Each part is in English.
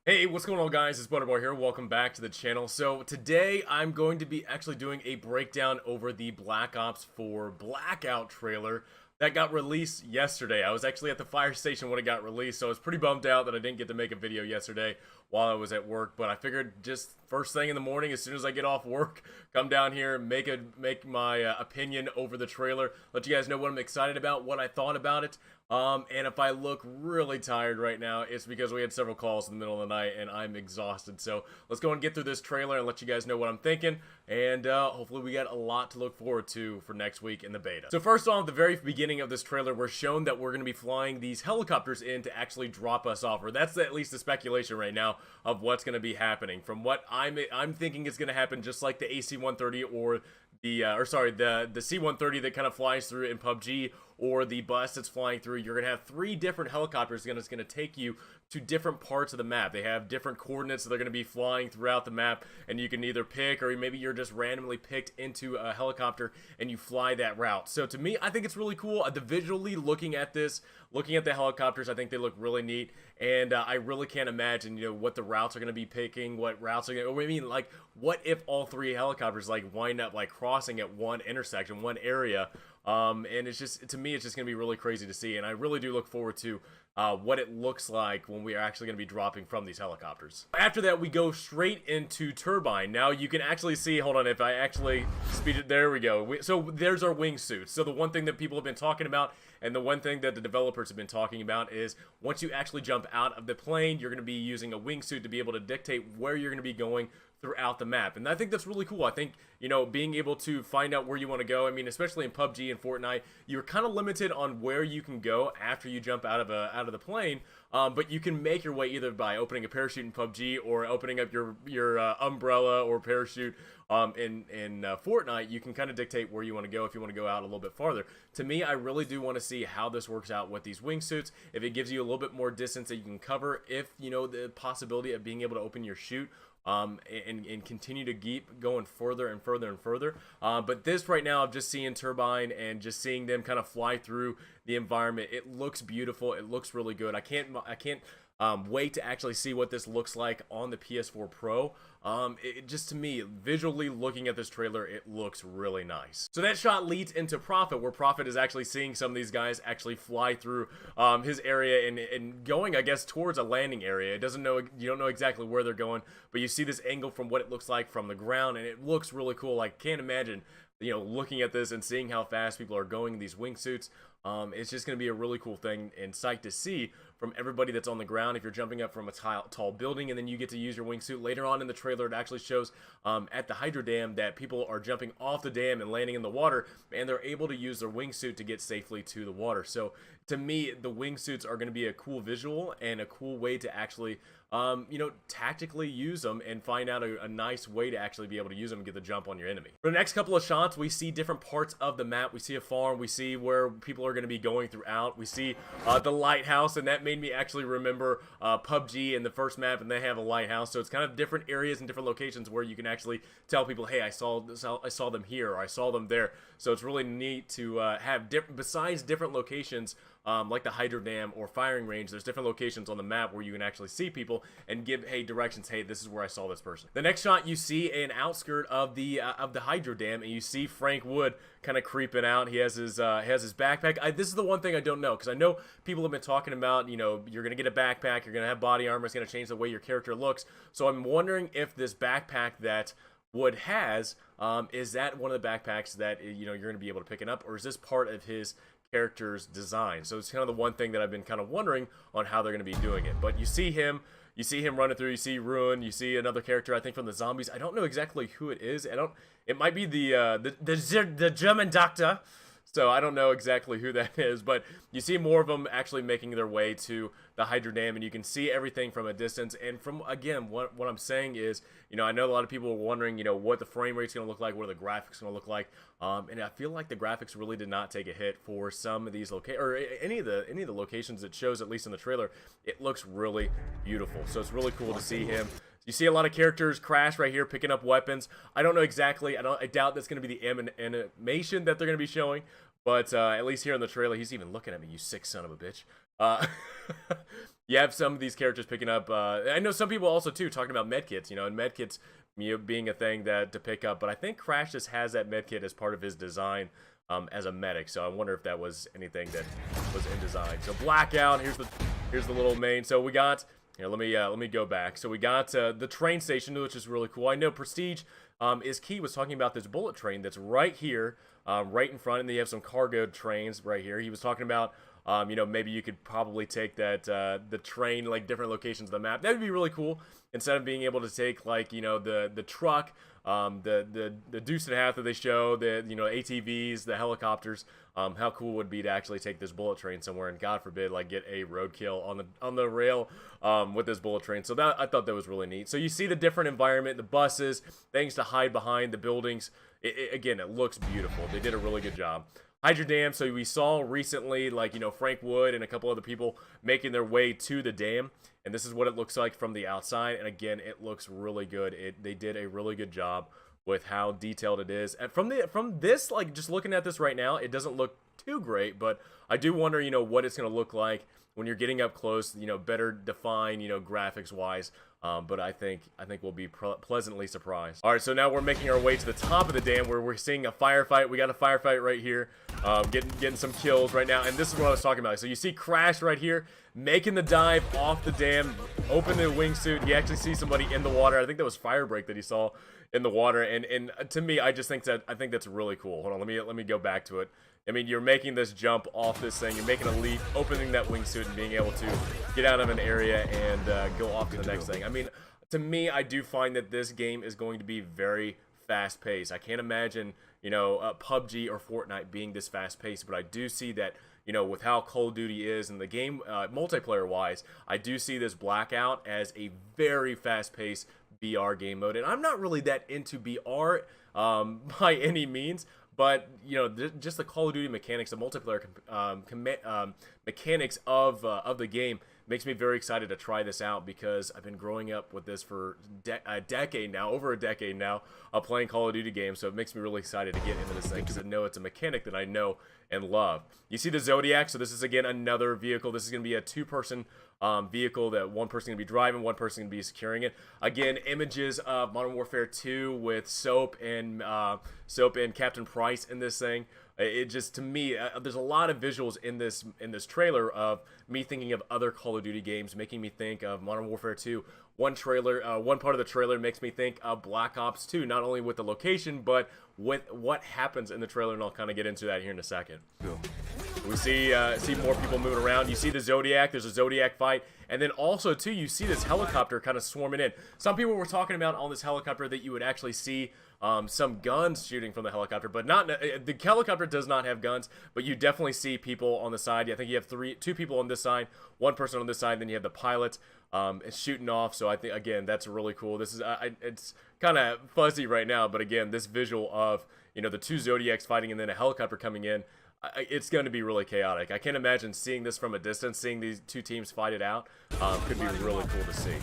Hey, what's going on guys? It's Butterbar here. Welcome back to the channel. So today I'm going to be actually doing a breakdown over the Black Ops 4 Blackout trailer that got released yesterday. I was actually at the fire station when it got released, so I was pretty bummed out that I didn't get to make a video yesterday while I was at work, but I figured just first thing in the morning, as soon as I get off work, come down here, make my opinion over the trailer, let you guys know what I'm excited about, what I thought about it. And if I look really tired right now, it's because we had several calls in the middle of the night and I'm exhausted. So let's go and get through this trailer and let you guys know what I'm thinking. And hopefully we got a lot to look forward to for next week in the beta. So first off, the very beginning of this trailer, we're shown that we're going to be flying these helicopters in to actually drop us off. Or that's at least the speculation right now of what's going to be happening. From what I'm thinking is going to happen, just like the AC-130 or the C-130 that kind of flies through in PUBG, or the bus that's flying through. You're going to have three different helicopters that's going to take you to different parts of the map. They have different coordinates that they're going to be flying throughout the map, and you can either pick, or maybe you're just randomly picked into a helicopter and you fly that route. So to me, I think it's really cool. Visually looking at this, looking at the helicopters, I think they look really neat, and I really can't imagine, what the routes are going to be picking, what routes are going to, I mean, like, what if all three helicopters, like, wind up, like, crossing at one intersection, one area, and it's just, to me, it's just going to be really crazy to see, and I really do look forward to what it looks like when we are actually going to be dropping from these helicopters. After that, we go straight into Turbine. Now, you can actually see, hold on, if I actually speed it, there we go. So, there's our wingsuits. So, the one thing that people have been talking about, and the one thing that the developers have been talking about is, once you actually jump out of the plane, you're going to be using a wingsuit to be able to dictate where you're going to be going throughout the map, and I think that's really cool. I think, being able to find out where you want to go, I mean, especially in PUBG and Fortnite, you're kind of limited on where you can go after you jump out of the plane, but you can make your way either by opening a parachute in PUBG or opening up your umbrella or parachute in Fortnite. You can kind of dictate where you want to go if you want to go out a little bit farther. To me, I really do want to see how this works out with these wingsuits, if it gives you a little bit more distance that you can cover, if, the possibility of being able to open your chute, and continue to keep going further and further and further. But this right now, I'm just seeing Turbine and just seeing them kind of fly through the environment. It looks beautiful. It looks really good. I can't wait to actually see what this looks like on the PS4 Pro. It just, to me, visually looking at this trailer, it looks really nice. So that shot leads into Prophet, where Prophet is actually seeing some of these guys actually fly through his area and going, I guess, towards a landing area. You don't know exactly where they're going, but you see this angle from what it looks like from the ground, and it looks really cool. I can't imagine, looking at this and seeing how fast people are going in these wingsuits. It's just going to be a really cool thing and sight to see from everybody that's on the ground. If you're jumping up from a tall building and then you get to use your wingsuit, later on in the trailer it actually shows at the Hydro Dam that people are jumping off the dam and landing in the water, and they're able to use their wingsuit to get safely to the water. So to me, the wingsuits are going to be a cool visual and a cool way to actually tactically use them and find out a nice way to actually be able to use them and get the jump on your enemy. For the next couple of shots, we see different parts of the map. We see a farm, we see where people are going to be going throughout, we see the lighthouse, and that made me actually remember PUBG in the first map, and they have a lighthouse. So it's kind of different areas and different locations where you can actually tell people, hey, I saw them here, or I saw them there. So it's really neat to have besides different locations, like the Hydro Dam or firing range, there's different locations on the map where you can actually see people and give, hey, directions, hey, this is where I saw this person. The next shot, you see an outskirt of the Hydro Dam, and you see Frank Wood kind of creeping out. He has his backpack. This is the one thing I don't know, because I know people have been talking about, you're gonna get a backpack, you're gonna have body armor, it's gonna change the way your character looks. So I'm wondering if this backpack that Wood has, is that one of the backpacks that you're gonna be able to pick it up, or is this part of his character's design? So it's kind of the one thing that I've been kind of wondering on how they're going to be doing it. But you see him running through, you see Ruin, you see another character, I think from the zombies. I don't know exactly who it is. It might be the German doctor. So I don't know exactly who that is, but you see more of them actually making their way to the Hydro Dam, and you can see everything from a distance. And from, again, what I'm saying is, I know a lot of people are wondering, what the frame rate's going to look like, what are the graphics going to look like, and I feel like the graphics really did not take a hit for some of these any of the locations it shows, at least in the trailer. It looks really beautiful, so it's really cool to see him. You see a lot of characters crash right here, picking up weapons. I don't know exactly. I doubt that's going to be the animation that they're going to be showing. But at least here in the trailer, he's even looking at me, you sick son of a bitch. Uh, you have some of these characters picking up. I know some people also too talking about medkits, you know, and medkits being a thing that to pick up. But I think Crash just has that medkit as part of his design as a medic. So I wonder if that was anything that was in design. So Blackout. Here's the little main. So we got. Here, let me go back. So we got the train station, which is really cool. I know Prestige is key was talking about this bullet train that's right here, right in front, and then you have some cargo trains right here. He was talking about, you know, maybe you could probably take that the train like different locations of the map. That would be really cool. Instead of being able to take like, you know, the truck, the deuce and a half that they show, the, you know, ATVs, the helicopters. How cool would it be to actually take this bullet train somewhere and God forbid like get a roadkill on the rail with this bullet train. So that I thought that was really neat. So you see the different environment, the buses, things to hide behind, the buildings. Again, it looks beautiful. They did a really good job. Hydro Dam, so we saw recently, like, you know, Frank Wood and a couple other people making their way to the dam, and this is what it looks like from the outside, and again, it looks really good. They did a really good job with how detailed it is. And from this, like, just looking at this right now, it doesn't look too great, but I do wonder, you know, what it's going to look like when you're getting up close, you know, better defined, you know, graphics-wise. But I think we'll be pleasantly surprised. All right, so now we're making our way to the top of the dam where we're seeing a firefight. We got a firefight right here, getting some kills right now. And this is what I was talking about. So you see Crash right here making the dive off the dam, open the wingsuit. You actually see somebody in the water. I think that was Firebreak that he saw in the water. And to me, I think that's really cool. Hold on, let me go back to it. I mean, you're making this jump off this thing. You're making a leap, opening that wingsuit, and being able to get out of an area and go off to the next thing. I mean, to me, I do find that this game is going to be very fast-paced. I can't imagine, you know, PUBG or Fortnite being this fast-paced, but I do see that, you know, with how Call of Duty is in the game, multiplayer-wise, I do see this Blackout as a very fast-paced VR game mode. And I'm not really that into VR by any means. But, you know, just the Call of Duty mechanics, the multiplayer mechanics of the game makes me very excited to try this out because I've been growing up with this for a decade now, over a decade now, of playing Call of Duty games. So it makes me really excited to get into this thing because I know it's a mechanic that I know and love. You see the Zodiac. So this is, again, another vehicle. This is going to be a two-person vehicle that one person going to be driving, one person going to be securing it. Again, images of Modern Warfare 2 with Soap and Captain Price in this thing. It just, to me, there's a lot of visuals in this trailer of me thinking of other Call of Duty games, making me think of Modern Warfare 2. One part of the trailer makes me think of Black Ops 2, not only with the location, but with what happens in the trailer, and I'll kind of get into that here in a second. Cool. We see more people moving around. You see the Zodiac. There's a Zodiac fight. And then also, too, you see this helicopter kind of swarming in. Some people were talking about on this helicopter that you would actually see some guns shooting from the helicopter, but not the helicopter does not have guns, but you definitely see people on the side. I think you have two people on this side, one person on this side, then you have the pilot shooting off. So I think, again, that's really cool. This is it's kind of fuzzy right now, but again, this visual of, you know, the two Zodiacs fighting and then a helicopter coming in, it's going to be really chaotic. I can't imagine seeing this from a distance, seeing these two teams fight it out. Could be really cool to see.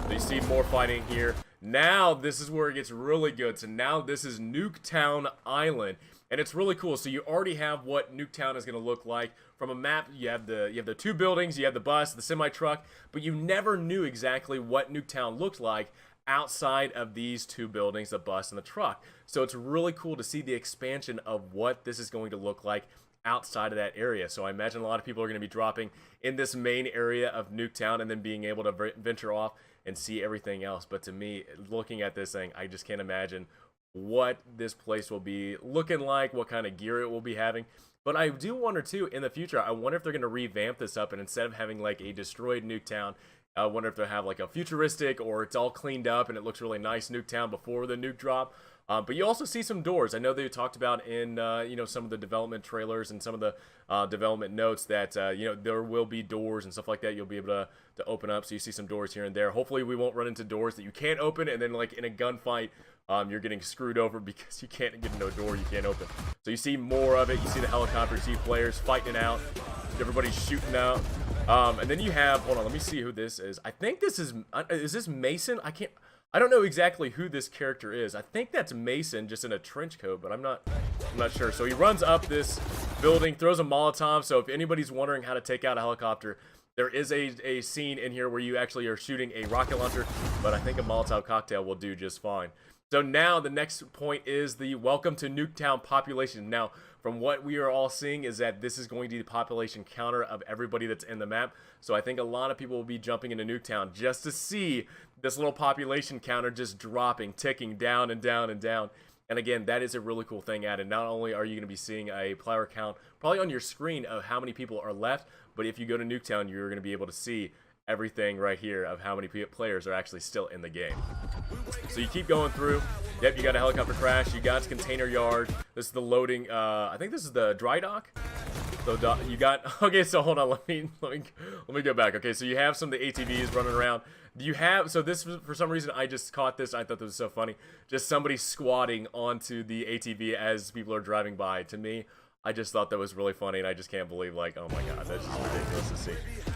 So you see more fighting here. Now this is where it gets really good. So now this is Nuketown Island, and it's really cool. So you already have what Nuketown is going to look like from a map. You have the two buildings, you have the bus, the semi truck, but you never knew exactly what Nuketown looked like outside of these two buildings, the bus and the truck. So it's really cool to see the expansion of what this is going to look like outside of that area. So I imagine a lot of people are going to be dropping in this main area of Nuketown and then being able to venture off and see everything else. But to me, looking at this thing, I just can't imagine what this place will be looking like, what kind of gear it will be having. But I do wonder too, in the future, I wonder if they're going to revamp this up, and instead of having like a destroyed Nuketown, I wonder if they'll have like a futuristic, or it's all cleaned up and it looks really nice Nuketown before the nuke drop. But you also see some doors. I know they talked about in you know, some of the development trailers and some of the development notes that you know, there will be doors and stuff like that. You'll be able to open up. So you see some doors here and there. Hopefully we won't run into doors that you can't open, and then like in a gunfight you're getting screwed over because you can't get no door you can't open. So you see more of it. You see the helicopter. You see players fighting it out. Everybody's shooting out. And then you have, hold on, let me see who this is. I think this is this Mason? I don't know exactly who this character is. I think that's Mason, just in a trench coat, but I'm not I'm not sure. So he runs up this building, throws a Molotov. So if anybody's wondering how to take out a helicopter, there is a scene in here where you actually are shooting a rocket launcher, but I think a Molotov cocktail will do just fine. So now the next point is the welcome to Nuketown population. Now, from what we are all seeing is that this is going to be the population counter of everybody that's in the map. So I think a lot of people will be jumping into Nuketown just to see this little population counter just dropping, ticking down and down and down. And again, that is a really cool thing added. Not only are you going to be seeing a player count probably on your screen of how many people are left, but if you go to Nuketown, you're going to be able to see everything right here of how many players are actually still in the game. So you keep going through. Yep, you got a helicopter crash. You got container yard. This is the loading. I think this is the dry dock. So you got. Okay, so hold on. Let me go back. Okay, so you have some of the ATVs running around. You have, so this, for some reason, I just caught this. I thought this was so funny. Just somebody squatting onto the ATV as people are driving by. To me, I just thought that was really funny, and I just can't believe, like, oh my god, that's just ridiculous to see.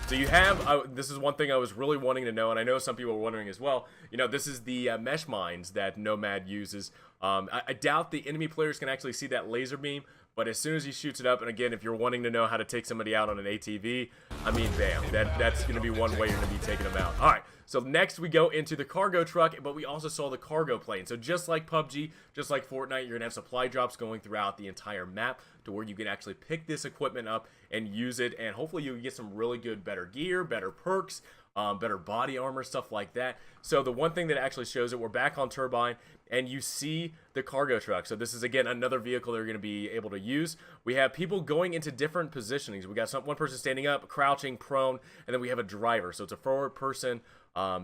So you have, this is one thing I was really wanting to know, and I know some people were wondering as well. You know, this is the mesh mines that Nomad uses. I doubt the enemy players can actually see that laser beam, but as soon as he shoots it up, and again, if you're wanting to know how to take somebody out on an ATV, I mean, bam, that's going to be one way you're going to be taking them out. All right, so next we go into the cargo truck, but we also saw the cargo plane. So just like PUBG, just like Fortnite, you're going to have supply drops going throughout the entire map to where you can actually pick this equipment up and use it, and hopefully you get some really good, better gear, better perks, better body armor, stuff like that. So the one thing that actually shows it, we're back on Turbine, and you see the cargo truck. So this is, again, another vehicle they're going to be able to use. We have people going into different positionings. We got one person standing up, crouching, prone, and then we have a driver. So it's a forward-person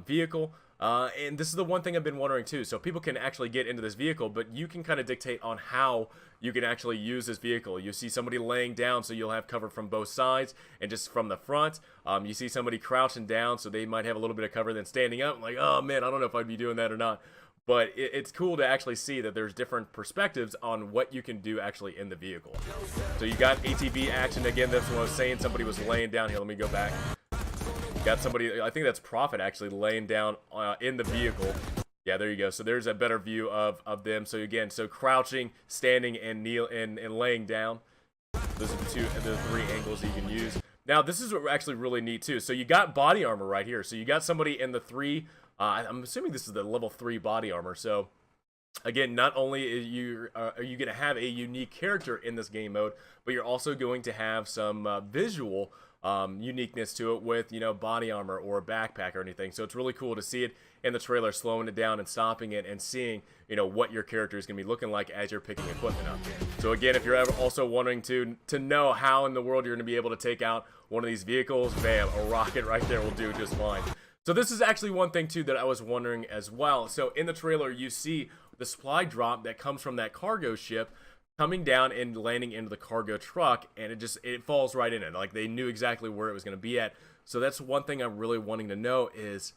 vehicle. And this is the one thing I've been wondering too. So people can actually get into this vehicle, but you can kind of dictate on how you can actually use this vehicle. You see somebody laying down, so you'll have cover from both sides and just from the front. You see somebody crouching down, so they might have a little bit of cover, then standing up. Like, oh man, I don't know if I'd be doing that or not. But it's cool to actually see that there's different perspectives on what you can do actually in the vehicle. So you got ATV action. Again, that's what I was saying. Somebody was laying down here. Let me go back. Got somebody, I think that's Prophet actually laying down in the vehicle. Yeah, there you go. So there's a better view of them. So again, so crouching, standing, and laying down. Those are the three angles you can use. Now this is actually really neat too. So you got body armor right here. So you got somebody in the 3. I'm assuming this is the level 3 body armor. So again, not only are you going to have a unique character in this game mode, but you're also going to have some visual uniqueness to it with, you know, body armor or a backpack or anything. So it's really cool to see it in the trailer, slowing it down and stopping it and seeing, you know, what your character is going to be looking like as you're picking equipment up. So again, if you're ever also wanting to know how in the world you're going to be able to take out one of these vehicles, bam, a rocket right there will do just fine. So this is actually one thing too that I was wondering as well. So in the trailer, you see the supply drop that comes from that cargo ship coming down and landing into the cargo truck, and it falls right in it. Like, they knew exactly where it was going to be at. So that's one thing I'm really wanting to know is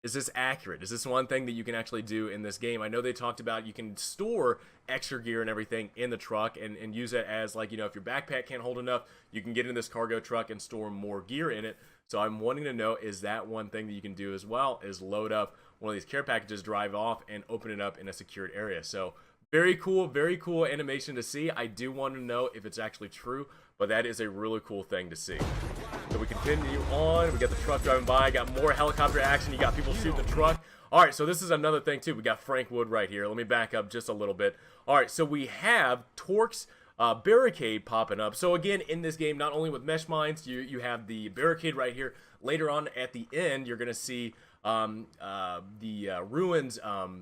this accurate? Is this one thing that you can actually do in this game? I know they talked about you can store extra gear and everything in the truck and use it as, like, you know, if your backpack can't hold enough, you can get in this cargo truck and store more gear in it. So I'm wanting to know, is that one thing that you can do as well, is load up one of these care packages, drive off, and open it up in a secured area. So very cool animation to see. I do want to know if it's actually true, but that is a really cool thing to see. So we continue on. We got the truck driving by. Got more helicopter action. You got people shooting the truck. All right, so this is another thing too. We got Frank Wood right here. Let me back up just a little bit. All right, so we have Torque's barricade popping up. So again, in this game, not only with mesh mines, you have the barricade right here. Later on at the end, you're going to see the Ruins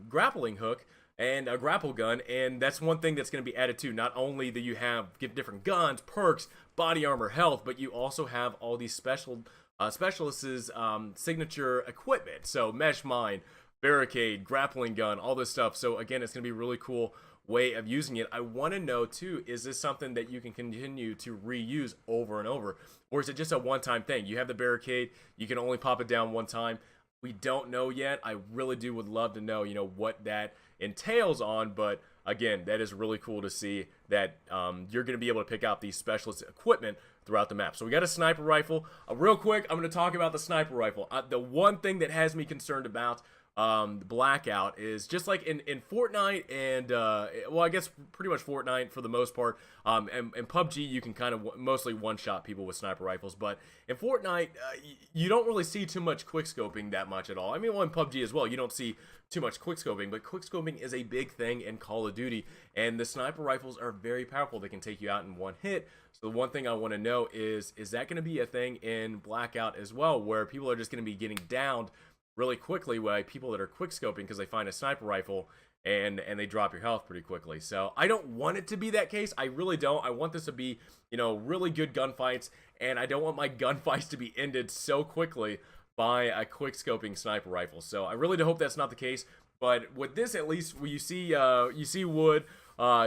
grappling hook and a grapple gun, and that's one thing that's going to be added too. Not only do you have different guns, perks, body armor, health, but you also have all these specialists' signature equipment. So mesh mine, barricade, grappling gun, all this stuff. So again, it's going to be a really cool way of using it. I want to know too, is this something that you can continue to reuse over and over, or is it just a one-time thing? You have the barricade, you can only pop it down one time. We don't know yet. I really would love to know, you know, what that entails on, but again, that is really cool to see that you're going to be able to pick out these specialist equipment throughout the map. So we got a sniper rifle. Real quick, I'm going to talk about the sniper rifle. The one thing that has me concerned about Blackout is just like in Fortnite and well, I guess pretty much Fortnite for the most part. And PUBG, you can kind of mostly one-shot people with sniper rifles, but in Fortnite, you don't really see too much quickscoping that much at all. I mean, well, in PUBG as well, you don't see too much quickscoping, but quickscoping is a big thing in Call of Duty, and the sniper rifles are very powerful. They can take you out in one hit. So the one thing I want to know is that going to be a thing in Blackout as well, where people are just going to be getting downed really quickly by people that are quickscoping because they find a sniper rifle and they drop your health pretty quickly. So I don't want it to be that case. I really don't. I want this to be, you know, really good gunfights, and I don't want my gunfights to be ended so quickly by a quickscoping sniper rifle. So I really do hope that's not the case. But with this, at least, you see Wood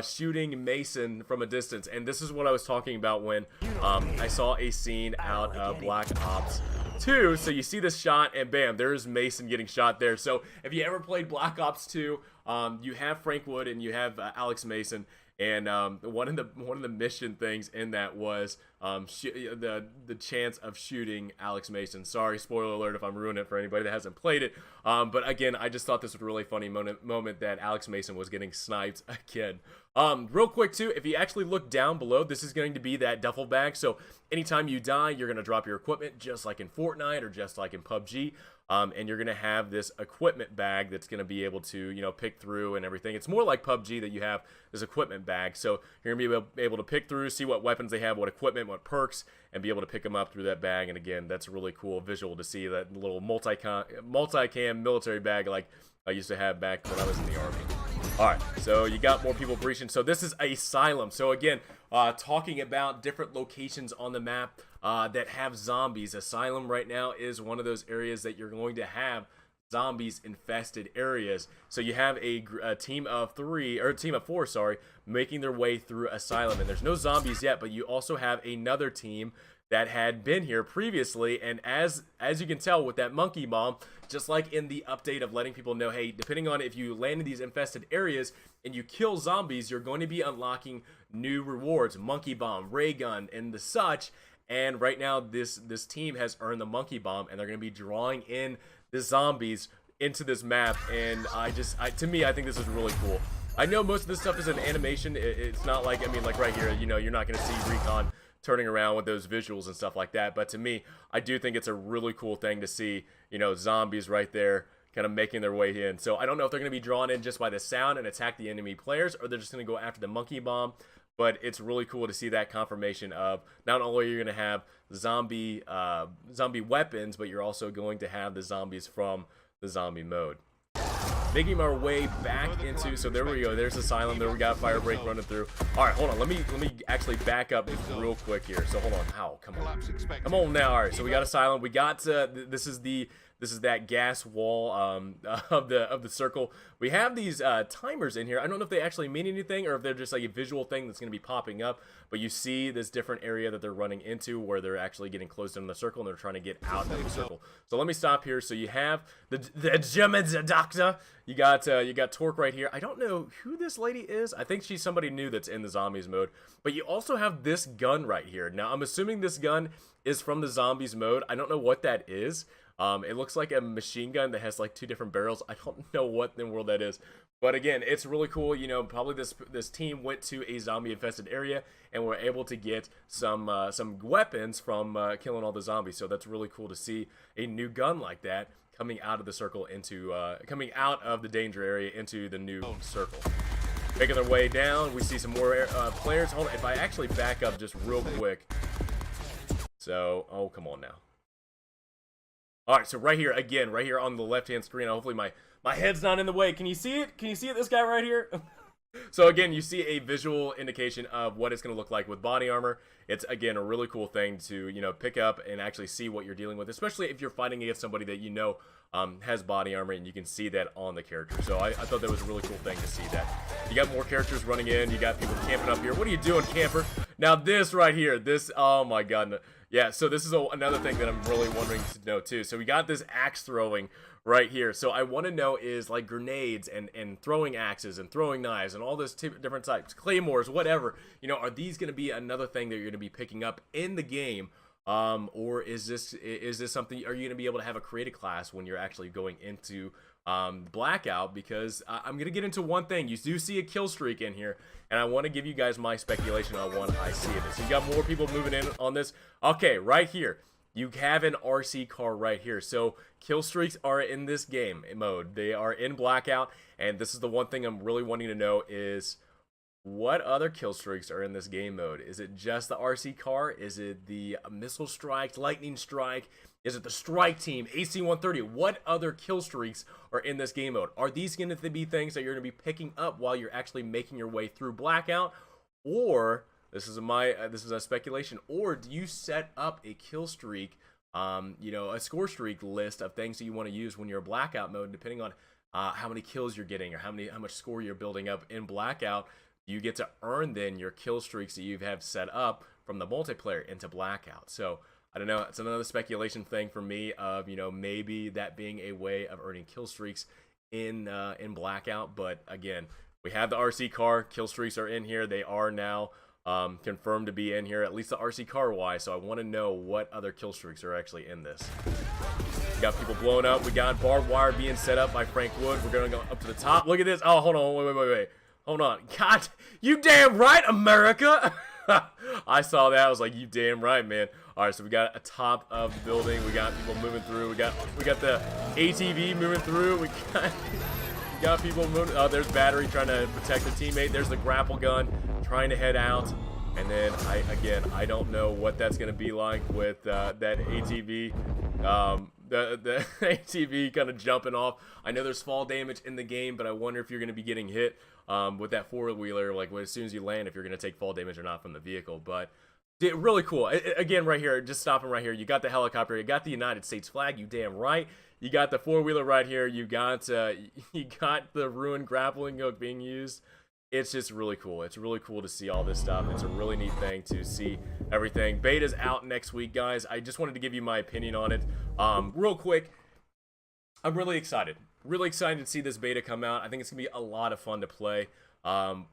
shooting Mason from a distance, and this is what I was talking about when I saw a scene out of Black Ops 2. So you see this shot, and bam, there's Mason getting shot there. So if you ever played Black Ops 2, you have Frank Wood and you have Alex Mason. And one of the mission things in that was the chance of shooting Alex Mason. Sorry, spoiler alert if I'm ruining it for anybody that hasn't played it. But again, I just thought this was a really funny moment that Alex Mason was getting sniped again. Real quick too, if you actually look down below, this is going to be that duffel bag. So anytime you die, you're going to drop your equipment just like in Fortnite or just like in PUBG. And you're going to have this equipment bag that's going to be able to, you know, pick through and everything. It's more like PUBG that you have this equipment bag. So you're going to be able to pick through, see what weapons they have, what equipment, what perks, and be able to pick them up through that bag. And again, that's a really cool visual to see, that little multi-cam military bag like I used to have back when I was in the Army. Alright, so you got more people breaching. So this is Asylum. So again, talking about different locations on the map that have zombies. Asylum right now is one of those areas that you're going to have zombies infested areas. So you have a team of four, sorry, making their way through Asylum. And there's no zombies yet, but you also have another team that had been here previously, and as you can tell with that monkey bomb, just like in the update of letting people know, hey, depending on if you land in these infested areas and you kill zombies, you're going to be unlocking new rewards, monkey bomb, ray gun, and the such. And right now this team has earned the monkey bomb, and they're going to be drawing in the zombies into this map. And to me, I think this is really cool. I know most of this stuff is an animation. It's not like, I mean, like right here, you know, you're not going to see Recon turning around with those visuals and stuff like that, but to me, I do think it's a really cool thing to see, you know, zombies right there kind of making their way in. So I don't know if they're going to be drawn in just by the sound and attack the enemy players, or they're just going to go after the monkey bomb. But it's really cool to see that confirmation of not only are you going to have zombie weapons, but you're also going to have the zombies from the zombie mode. Making our way back into, so there we go, there's Asylum, there we got Fire Break running through. Alright, hold on, let me actually back up real quick here. So hold on, come on now. Alright, so we got Asylum, we got this is that gas wall of the circle. We have these timers in here. I don't know if they actually mean anything or if they're just like a visual thing that's going to be popping up, but you see this different area that they're running into where they're actually getting closed in the circle and they're trying to get out of the circle. So let me stop here. So you have the German doctor. You got Torque right here. I don't know who this lady is. I think she's somebody new that's in the zombies mode. But you also have this gun right here. Now I'm assuming this gun is from the zombies mode. I don't know what that is. It looks like a machine gun that has like two different barrels. I don't know what in the world that is. But again, it's really cool. You know, probably this team went to a zombie infested area and were able to get some weapons from killing all the zombies. So that's really cool to see a new gun like that coming out of the circle into coming out of the danger area into the new circle. Making their way down, we see some more players. Hold on, if I actually back up just real quick. So, oh, come on now. Alright, so right here, again, right here on the left-hand screen, hopefully my head's not in the way. Can you see it? Can you see it, this guy right here? So again, you see a visual indication of what it's going to look like with body armor. It's, again, a really cool thing to, you know, pick up and actually see what you're dealing with, especially if you're fighting against somebody that you know has body armor and you can see that on the character. So I thought that was a really cool thing to see that. You got more characters running in. You got people camping up here. What are you doing, camper? Now this right here, this, oh my god. Yeah, so this is another thing that I'm really wondering to know too. So we got this axe throwing right here. So I want to know is like grenades and throwing axes and throwing knives and all this different types, claymores, whatever. You know, are these going to be another thing that you're going to be picking up in the game? Or is this something, are you going to be able to have a creative class when you're actually going into Blackout, because I'm gonna get into one thing. You do see a kill streak in here, and I want to give you guys my speculation on what I see of it. So you got more people moving in on this. Okay, right here. You have an RC car right here. So kill streaks are in this game mode. They are in Blackout, and this is the one thing I'm really wanting to know is what other kill streaks are in this game mode. Is it just the RC car? Is it the missile strike, lightning strike? Is it the strike team, AC-130? What other kill streaks are in this game mode? Are these going to be things that you're going to be picking up while you're actually making your way through Blackout? Or this is a speculation. Or do you set up a kill streak, you know, a score streak list of things that you want to use when you're Blackout mode, depending on how many kills you're getting or how much score you're building up in Blackout? You get to earn then your kill streaks that you have set up from the multiplayer into Blackout. So I don't know. It's another speculation thing for me of, you know, maybe that being a way of earning kill streaks in Blackout. But again, we have the RC car. Kill streaks are in here. They are now confirmed to be in here, at least the RC car wise. So I want to know what other kill streaks are actually in this. We got people blowing up. We got barbed wire being set up by Frank Wood. We're going to go up to the top. Look at this. Oh, hold on. Wait. Hold on. God, you damn right, America. I saw that. I was like, you damn right, man. All right, so we got a top of the building. We got people moving through. We got the ATV moving through. We got people moving. Oh, there's Battery trying to protect the teammate. There's the grapple gun trying to head out. And then I don't know what that's gonna be like with that ATV. The ATV kind of jumping off. I know there's fall damage in the game, but I wonder if you're gonna be getting hit with that four-wheeler, like as soon as you land, if you're gonna take fall damage or not from the vehicle. But really cool. Again, right here, just stopping right here. You got the helicopter. You got the United States flag. You damn right. You got the four-wheeler right here. You got the ruined grappling hook being used. It's just really cool. It's really cool to see all this stuff. It's a really neat thing to see everything. Beta's out next week, guys. I just wanted to give you my opinion on it. Real quick, I'm really excited. Really excited to see this beta come out. I think it's going to be a lot of fun to play. I'm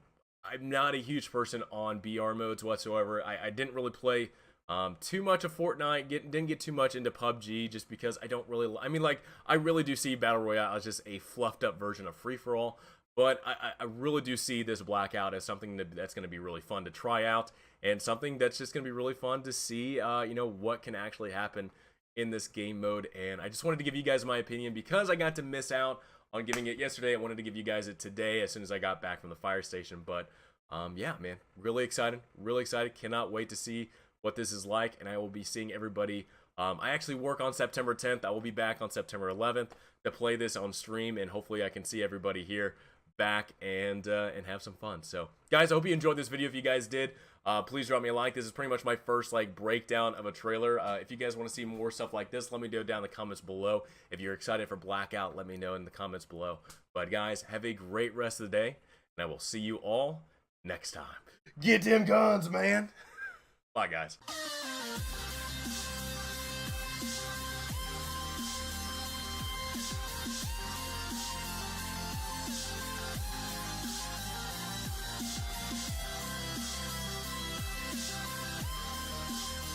not a huge person on BR modes whatsoever. I didn't really play too much of Fortnite. Didn't get too much into PUBG just because I don't really... I mean, like, I really do see Battle Royale as just a fluffed up version of free-for-all. But I really do see this Blackout as something that's going to be really fun to try out, and something that's just going to be really fun to see, you know, what can actually happen in this game mode. And I just wanted to give you guys my opinion because I got to miss out on giving it yesterday. I wanted to give you guys it today as soon as I got back from the fire station. But yeah, man, really excited, cannot wait to see what this is like, and I will be seeing everybody. I actually work on September 10th. I will be back on September 11th to play this on stream, and hopefully I can see everybody here back and have some fun. So guys, I hope you enjoyed this video. If you guys did, please drop me a like. This is pretty much my first like breakdown of a trailer. If you guys want to see more stuff like this, let me know down in the comments below. If you're excited for Blackout, let me know in the comments below. But guys, have a great rest of the day, and I will see you all next time. Get them guns, man. Bye, guys.